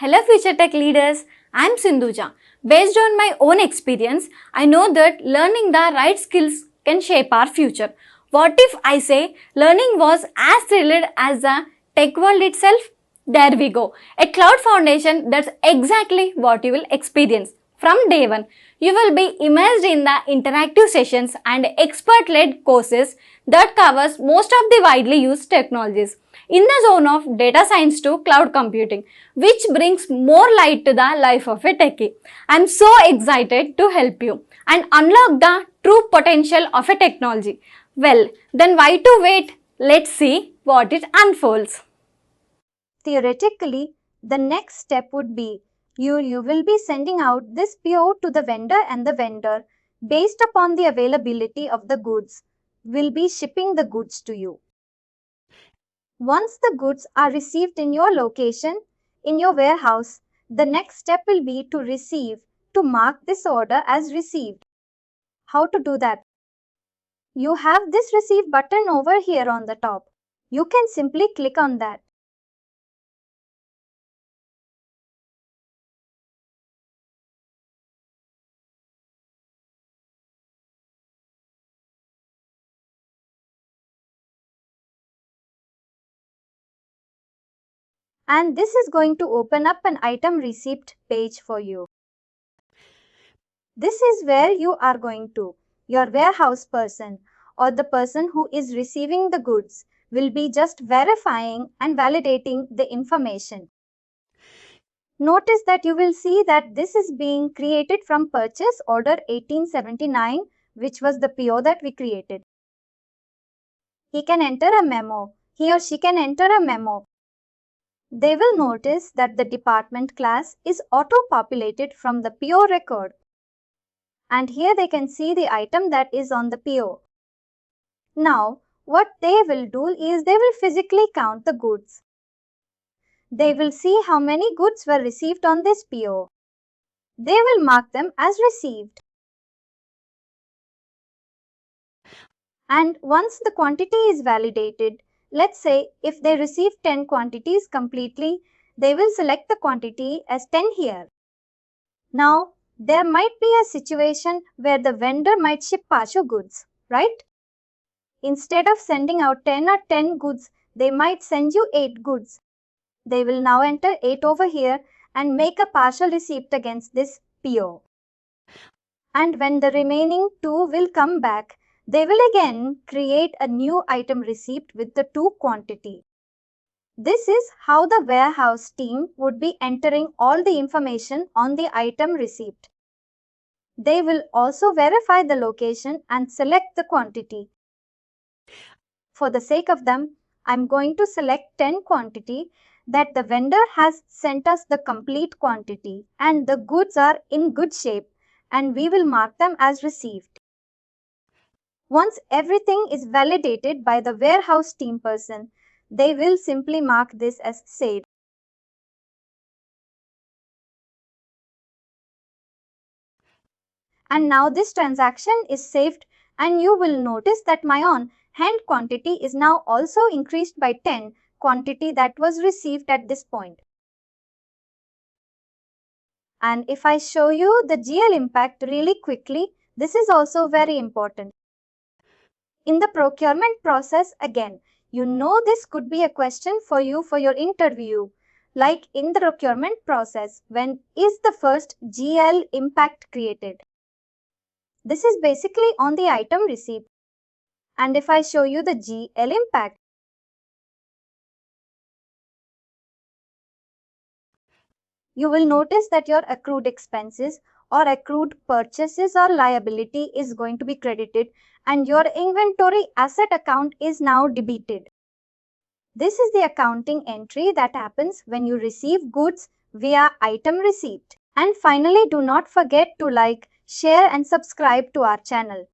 Hello future tech leaders, I am Sindhuja. Based on my own experience, I know that learning the right skills can shape our future. What if I say learning was as thrilled as the tech world itself? There we go. A cloud foundation, that's exactly what you will experience. From day one, you will be immersed in the interactive sessions and expert-led courses that covers most of the widely used technologies in the zone of data science to cloud computing, which brings more light to the life of a techie. I'm so excited to help you and unlock the true potential of a technology. Well, then why to wait? Let's see what it unfolds. Theoretically, the next step would be you will be sending out this PO to the vendor, and the vendor, based upon the availability of the goods, will be shipping the goods to you. Once the goods are received in your location, in your warehouse, the next step will be to mark this order as received. How to do that? You have this receive button over here on the top. You can simply click on that. And this is going to open up an item receipt page for you. This is where your warehouse person or the person who is receiving the goods will be just verifying and validating the information. Notice that you will see that this is being created from purchase order 1879, which was the PO that we created. He or she can enter a memo. They will notice that the department class is auto-populated from the PO record. And here they can see the item that is on the PO. Now, what they will do is they will physically count the goods. They will see how many goods were received on this PO. They will mark them as received. And once the quantity is validated, let's say if they receive 10 quantities completely, they will select the quantity as 10 here. Now, there might be a situation where the vendor might ship partial goods, right? Instead of sending out 10 goods, they might send you 8 goods. They will now enter 8 over here and make a partial receipt against this PO. And when the remaining 2 will come back, they will again create a new item receipt with the 2 quantity. This is how the warehouse team would be entering all the information on the item receipt. They will also verify the location and select the quantity. For the sake of them, I'm going to select 10 quantity that the vendor has sent us the complete quantity and the goods are in good shape, and we will mark them as received. Once everything is validated by the warehouse team person, they will simply mark this as saved. And now this transaction is saved, and you will notice that my on-hand quantity is now also increased by 10 quantity that was received at this point. And if I show you the GL impact really quickly, this is also very important. In the procurement process, again, this could be a question for you for your interview. Like in the procurement process, when is the first GL impact created? This is basically on the item receipt. And if I show you the GL impact, you will notice that your accrued expenses or accrued purchases or liability is going to be credited and your inventory asset account is now debited. This is the accounting entry that happens when you receive goods via item receipt. And finally, do not forget to like, share and subscribe to our channel.